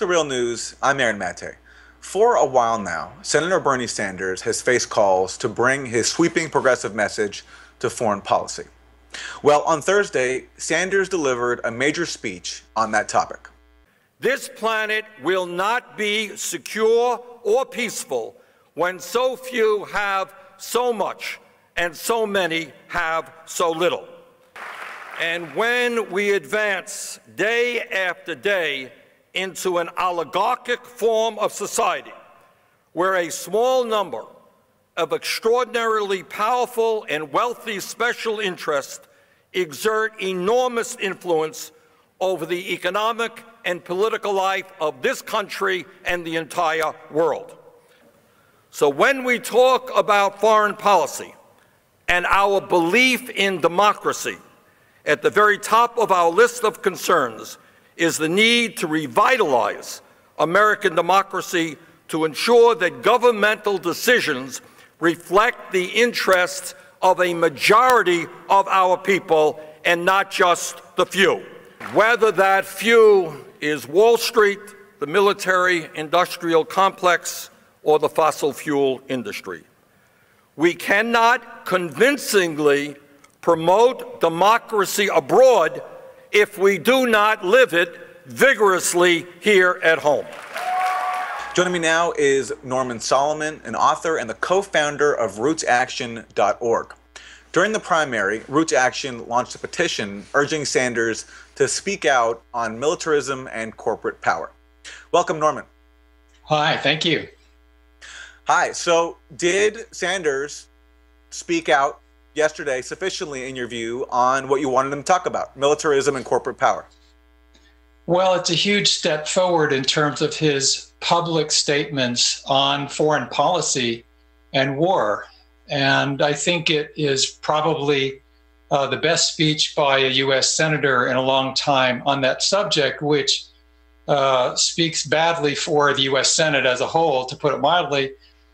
The Real News. I'm Aaron Mate. For a while now, Senator Bernie Sanders has faced calls to bring his sweeping progressive message to foreign policy. Well, on Thursday, Sanders delivered a major speech on that topic. This planet will not be secure or peaceful when so few have so much and so many have so little. And when we advance day after day into an oligarchic form of society where a small number of extraordinarily powerful and wealthy special interests exert enormous influence over the economic and political life of this country and the entire world. So when we talk about foreign policy and our belief in democracy, at the very top of our list of concerns is the need to revitalize American democracy to ensure that governmental decisions reflect the interests of a majority of our people and not just the few. Whether that few is Wall Street, the military-industrial complex, or the fossil fuel industry. We cannot convincingly promote democracy abroad if we do not live it vigorously here at home. Joining me now is Norman Solomon, an author and the co-founder of RootsAction.org. During the primary, Roots Action launched a petition urging Sanders to speak out on militarism and corporate power. Welcome, Norman. Hi, thank you. Hi, so did Sanders speak out yesterday sufficiently, in your view, on what you wanted him to talk about, militarism and corporate power? Well, it's a huge step forward in terms of his public statements on foreign policy and war. And I think it is probably the best speech by a U.S. senator in a long time on that subject, which speaks badly for the U.S. Senate as a whole, to put it mildly,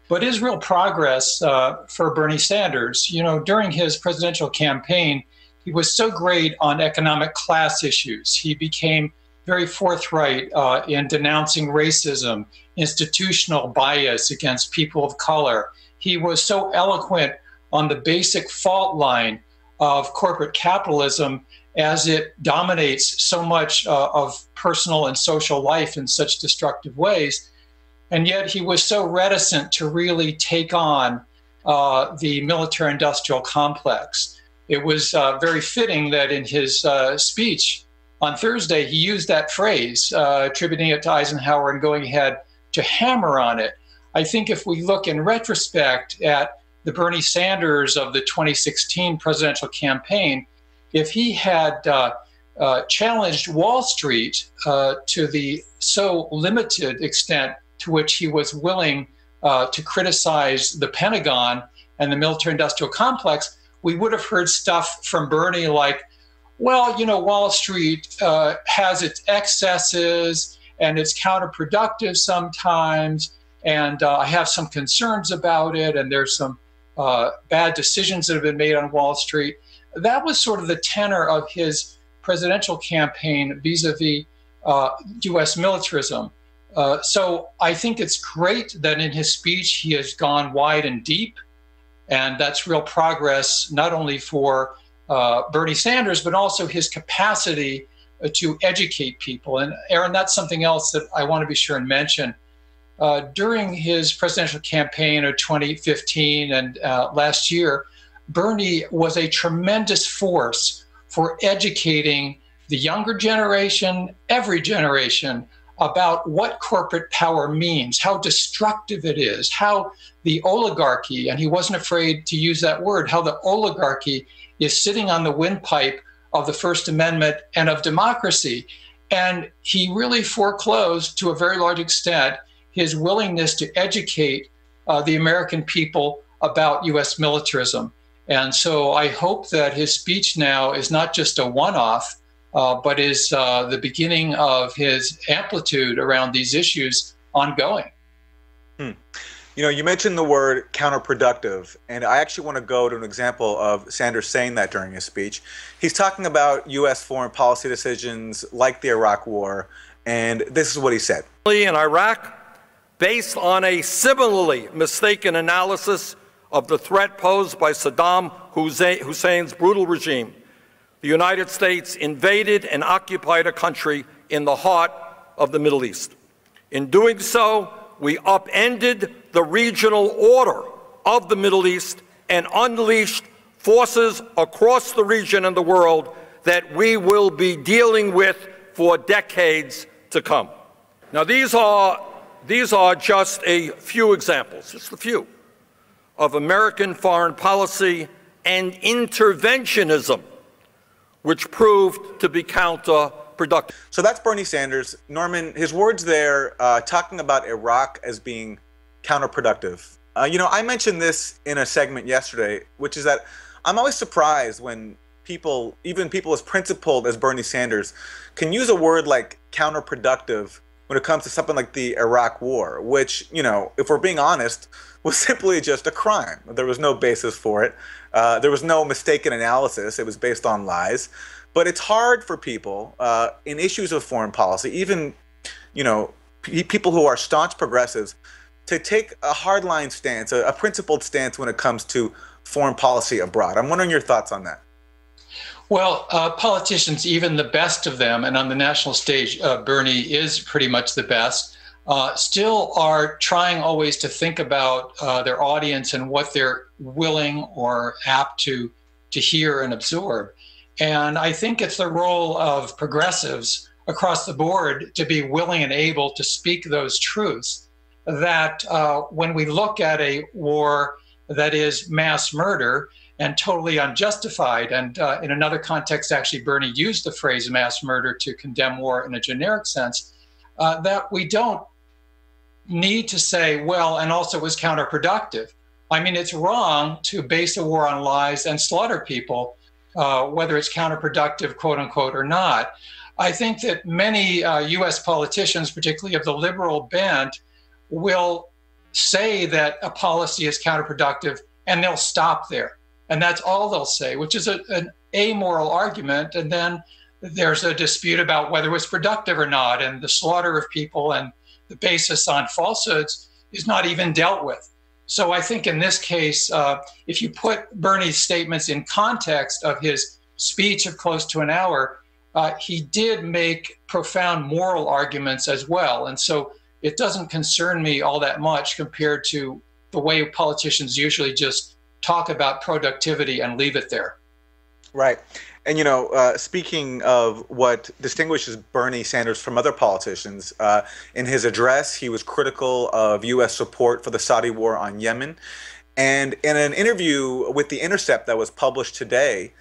but is real progress for Bernie Sanders. You know, during his presidential campaign, he was so great on economic class issues. He became very forthright in denouncing racism, institutional bias against people of color. He was so eloquent on the basic fault line of corporate capitalism as it dominates so much of personal and social life in such destructive ways. And yet he was so reticent to really take on the military-industrial complex. It was very fitting that in his speech on Thursday, he used that phrase, attributing it to Eisenhower and going ahead to hammer on it. I think if we look in retrospect at the Bernie Sanders of the 2016 presidential campaign, if he had challenged Wall Street to the so limited extent to which he was willing to criticize the Pentagon and the military-industrial complex, we would have heard stuff from Bernie like, well, you know, Wall Street has its excesses and it's counterproductive sometimes, and I have some concerns about it, and there's some bad decisions that have been made on Wall Street. That was sort of the tenor of his presidential campaign vis-a-vis U.S. militarism. So I think it's great that in his speech he has gone wide and deep, and that's real progress not only for Bernie Sanders, but also his capacity to educate people. And Aaron, that's something else that I want to be sure and mention. During his presidential campaign of 2015 and last year, Bernie was a tremendous force for educating the younger generation, every generation, about what corporate power means, how destructive it is, how the oligarchy, and he wasn't afraid to use that word, how the oligarchy is sitting on the windpipe of the First Amendment and of democracy. And he really foreclosed, to a very large extent, his willingness to educate the American people about U.S. militarism. And so I hope that his speech now is not just a one-off, but is the beginning of his amplitude around these issues ongoing. You know, you mentioned the word counterproductive, and I actually want to go to an example of Sanders saying that during his speech. He's talking about U.S. foreign policy decisions like the Iraq War And this is what he said. In Iraq, based on a similarly mistaken analysis of the threat posed by Saddam Hussein's brutal regime, the United States invaded and occupied a country in the heart of the Middle East. In doing so, we upended the regional order of the Middle East and unleashed forces across the region and the world that we will be dealing with for decades to come. Now, these are just a few examples, just a few, of American foreign policy and interventionism, which proved to be counterproductive. So that's Bernie Sanders. Norman, his words there, talking about Iraq as being counterproductive. I mentioned this in a segment yesterday, which is that I'm always surprised when people, even people as principled as Bernie Sanders, can use a word like counterproductive when it comes to something like the Iraq War, which, if we're being honest, was simply just a crime. There was no basis for it. There was no mistaken analysis. It was based on lies. But it's hard for people in issues of foreign policy, even, people who are staunch progressives, to take a hardline stance, a principled stance when it comes to foreign policy abroad. I'm wondering your thoughts on that. Well, politicians, even the best of them, and on the national stage, Bernie is pretty much the best, still are trying always to think about their audience and what they're willing or apt to hear and absorb. And I think it's the role of progressives across the board to be willing and able to speak those truths, that when we look at a war that is mass murder and totally unjustified, and in another context, actually, Bernie used the phrase mass murder to condemn war in a generic sense, that we don't need to say, well, and also it was counterproductive. I mean, it's wrong to base a war on lies and slaughter people, whether it's counterproductive, quote unquote, or not. I think that many US politicians, particularly of the liberal bent, will say that a policy is counterproductive and they'll stop there. And that's all they'll say, which is an amoral argument. And then there's a dispute about whether it was productive or not. And the slaughter of people and the basis on falsehoods is not even dealt with. So I think in this case, if you put Bernie's statements in context of his speech of close to an hour, he did make profound moral arguments as well. And so it doesn't concern me all that much compared to the way politicians usually just talk about productivity and leave it there. Right. And, speaking of what distinguishes Bernie Sanders from other politicians, in his address, he was critical of U.S. support for the Saudi war on Yemen. And in an interview with The Intercept that was published today,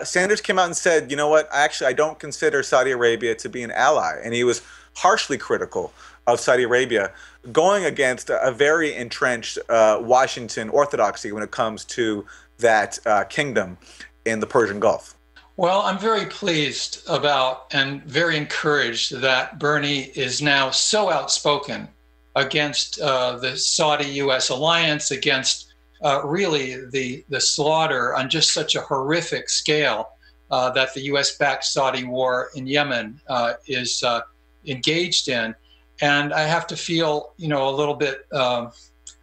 Sanders came out and said, you know what, I don't consider Saudi Arabia to be an ally. And he was harshly critical of Saudi Arabia, going against a very entrenched Washington orthodoxy when it comes to that kingdom in the Persian Gulf. Well, I'm very pleased about and very encouraged that Bernie is now so outspoken against the Saudi-U.S. alliance, against really the slaughter on just such a horrific scale that the U.S.-backed Saudi war in Yemen is engaged in. And I have to feel, a little bit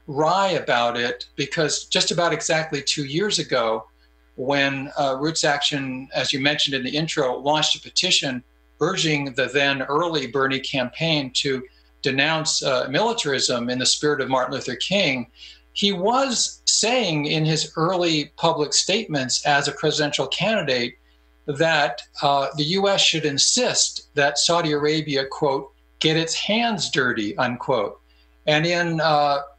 wry about it, because just about exactly 2 years ago, when Roots Action, as you mentioned in the intro, launched a petition urging the then early Bernie campaign to denounce militarism in the spirit of Martin Luther King, he was saying in his early public statements as a presidential candidate that the U.S. should insist that Saudi Arabia, quote, get its hands dirty, unquote. And in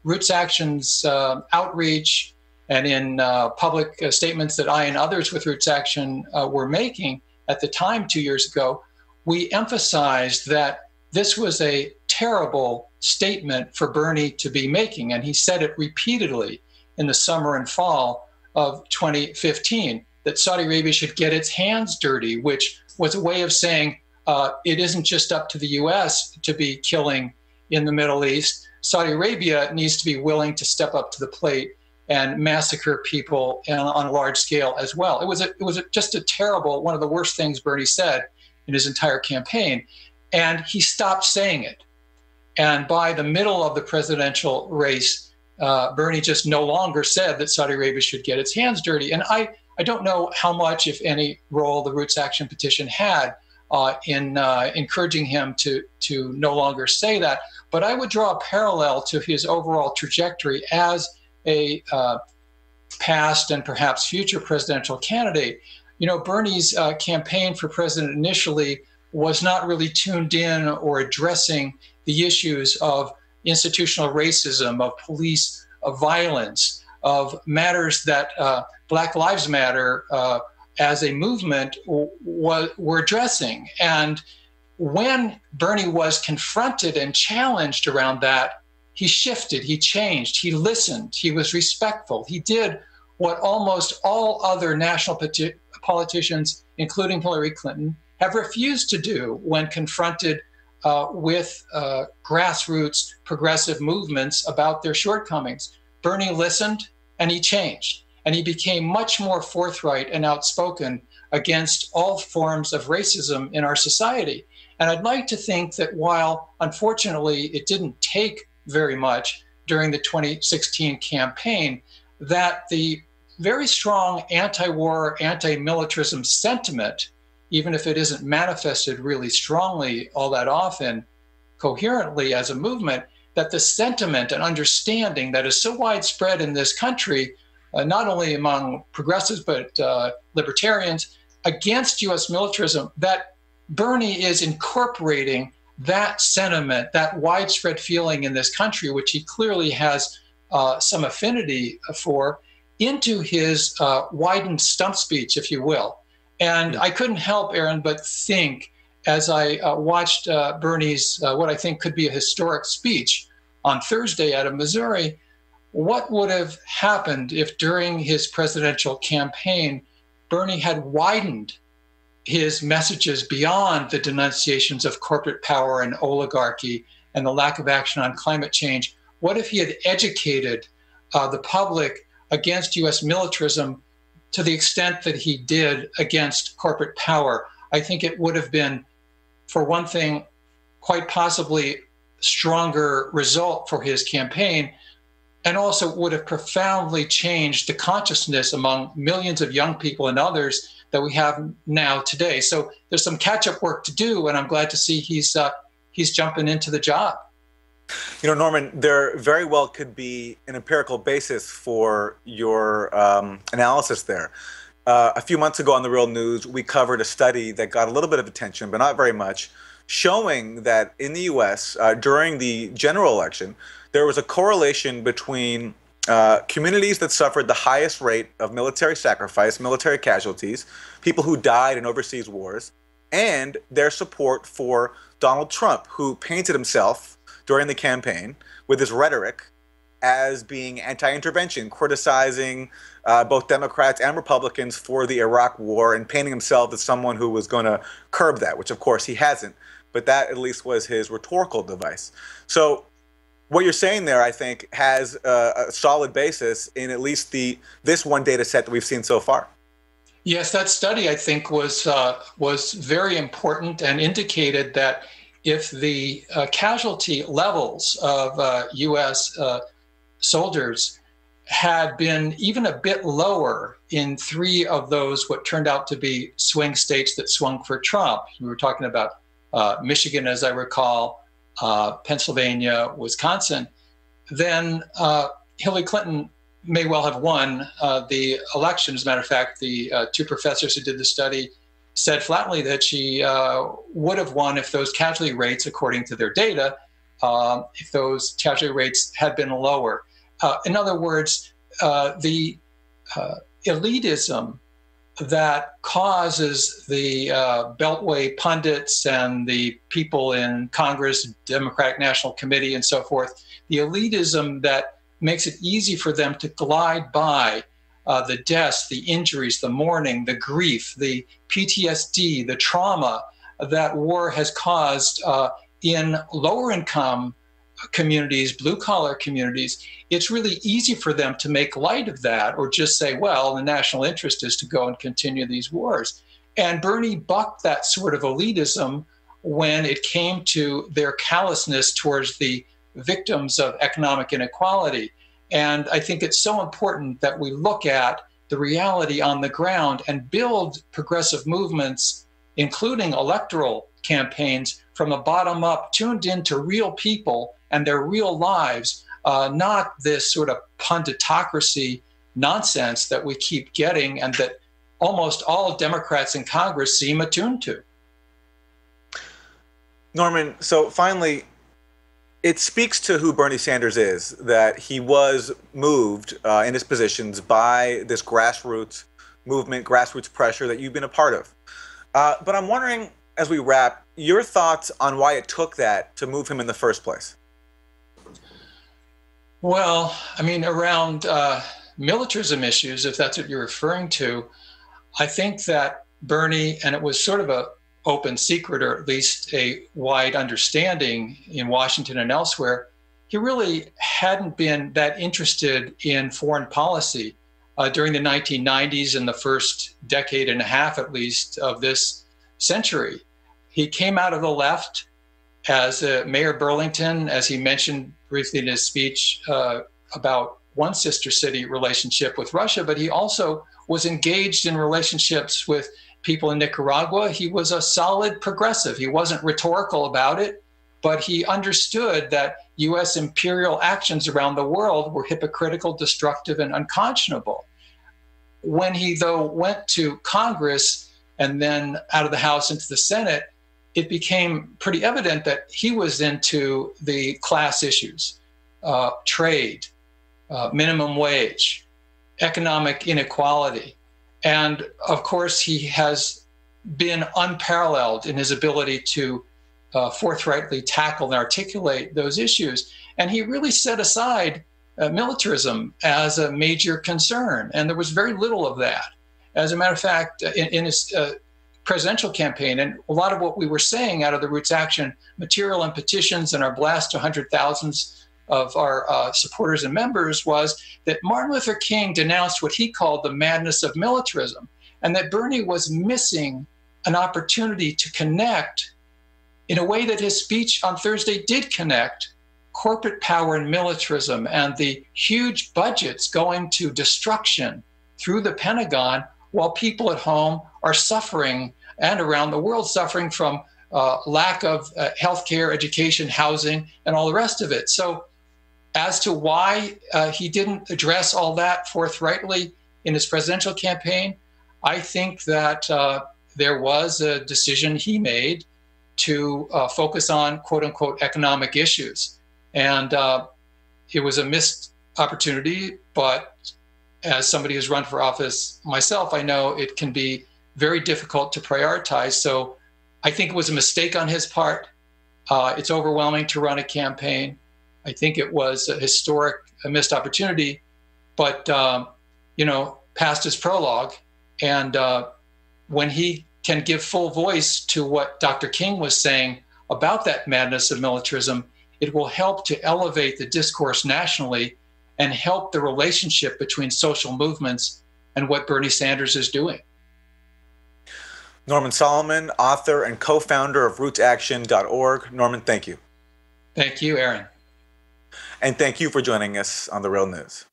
Roots Action's outreach and in public statements that I and others with Roots Action were making at the time 2 years ago, we emphasized that this was a terrible statement for Bernie to be making. And he said it repeatedly in the summer and fall of 2015, that Saudi Arabia should get its hands dirty, which was a way of saying it isn't just up to the US to be killing in the Middle East. Saudi Arabia needs to be willing to step up to the plate and massacre people on a large scale as well. It was just a terrible, one of the worst things Bernie said in his entire campaign. and he stopped saying it. And by the middle of the presidential race, Bernie just no longer said that Saudi Arabia should get its hands dirty. And I don't know how much, if any, role the Roots Action petition had in encouraging him to no longer say that. But I would draw a parallel to his overall trajectory as a past and perhaps future presidential candidate. You know, Bernie's campaign for president initially was not really tuned in or addressing the issues of institutional racism, of police violence, of matters that Black Lives Matter as a movement were addressing. And when Bernie was confronted and challenged around that, he shifted, he changed, he listened, he was respectful. He did what almost all other national politicians, including Hillary Clinton, have refused to do when confronted with grassroots progressive movements about their shortcomings. Bernie listened and he changed, and he became much more forthright and outspoken against all forms of racism in our society. And I'd like to think that while, unfortunately, it didn't take very much during the 2016 campaign, that the very strong anti-war, anti-militarism sentiment, even if it isn't manifested really strongly all that often, coherently as a movement, that the sentiment and understanding that is so widespread in this country, not only among progressives, but libertarians, against U.S. militarism, that Bernie is incorporating that sentiment, that widespread feeling in this country, which he clearly has some affinity for, into his widened stump speech, if you will. And I couldn't help, Aaron, but think, as I watched Bernie's, what I think could be a historic speech on Thursday out of Missouri, what would have happened if during his presidential campaign, Bernie had widened his messages beyond the denunciations of corporate power and oligarchy and the lack of action on climate change? What if he had educated the public against U.S. militarism to the extent that he did against corporate power? I think it would have been, for one thing, quite possibly stronger result for his campaign, and also would have profoundly changed the consciousness among millions of young people and others that we have now today. So there's some catch-up work to do, and I'm glad to see he's jumping into the job. You know, Norman, there very well could be an empirical basis for your analysis there. A few months ago on The Real News, we covered a study that got a little bit of attention, but not very much, showing that in the U.S., during the general election, there was a correlation between communities that suffered the highest rate of military sacrifice, military casualties, people who died in overseas wars, and their support for Donald Trump, who painted himself during the campaign with his rhetoric as being anti-intervention, criticizing both Democrats and Republicans for the Iraq War and painting himself as someone who was going to curb that, which of course he hasn't. But that at least was his rhetorical device. So what you're saying there, I think, has a solid basis in at least this one data set that we've seen so far. Yes, that study, I think, was very important and indicated that if the casualty levels of U.S. Soldiers had been even a bit lower in 3 of those what turned out to be swing states that swung for Trump. We were talking about Michigan, as I recall, Pennsylvania, Wisconsin, then Hillary Clinton may well have won the election. As a matter of fact, the 2 professors who did the study said flatly that she would have won if those casualty rates, according to their data, if those casualty rates had been lower. In other words, the elitism that causes the Beltway pundits and the people in Congress, Democratic National Committee, and so forth, the elitism that makes it easy for them to glide by the deaths, the injuries, the mourning, the grief, the PTSD, the trauma that war has caused in lower income communities, blue collar communities. It's really easy for them to make light of that or just say, well, the national interest is to go and continue these wars. And Bernie bucked that sort of elitism when it came to their callousness towards the victims of economic inequality. And I think it's so important that we look at the reality on the ground and build progressive movements, including electoral campaigns, from the bottom up, tuned into real people and their real lives, not this sort of punditocracy nonsense that we keep getting and that almost all Democrats in Congress seem attuned to. Norman, so finally, it speaks to who Bernie Sanders is, that he was moved in his positions by this grassroots movement, grassroots pressure that you've been a part of. But I'm wondering, as we wrap, your thoughts on why it took that to move him in the first place. Well, I mean, around militarism issues, if that's what you're referring to, I think that Bernie, and it was sort of a open secret, or at least a wide understanding in Washington and elsewhere, he really hadn't been that interested in foreign policy during the 1990s and the first decade and a half, at least, of this century. He came out of the left as Mayor Burlington, as he mentioned briefly in his speech about one sister city relationship with Russia, but he also was engaged in relationships with people in Nicaragua. He was a solid progressive. He wasn't rhetorical about it, but he understood that U.S. imperial actions around the world were hypocritical, destructive, and unconscionable. When he, though, went to Congress and then out of the House into the Senate, it became pretty evident that he was into the class issues, trade, minimum wage, economic inequality. And of course, he has been unparalleled in his ability to forthrightly tackle and articulate those issues. And he really set aside militarism as a major concern. And there was very little of that. As a matter of fact, in his presidential campaign, and a lot of what we were saying out of the Roots Action material and petitions and our blast to hundred thousands of our supporters and members was that Martin Luther King denounced what he called the madness of militarism, and that Bernie was missing an opportunity to connect in a way that his speech on Thursday did connect corporate power and militarism and the huge budgets going to destruction through the Pentagon while people at home are suffering and around the world suffering from lack of healthcare, education, housing, and all the rest of it. So as to why he didn't address all that forthrightly in his presidential campaign, I think that there was a decision he made to focus on quote unquote economic issues. And it was a missed opportunity, but as somebody who's run for office myself, I know it can be very difficult to prioritize. So I think it was a mistake on his part. It's overwhelming to run a campaign. I think it was a historic, missed opportunity, but, past his prologue. And when he can give full voice to what Dr. King was saying about that madness of militarism, it will help to elevate the discourse nationally and help the relationship between social movements and what Bernie Sanders is doing. Norman Solomon, author and co-founder of rootsaction.org. Norman, thank you. Thank you, Aaron. And thank you for joining us on The Real News.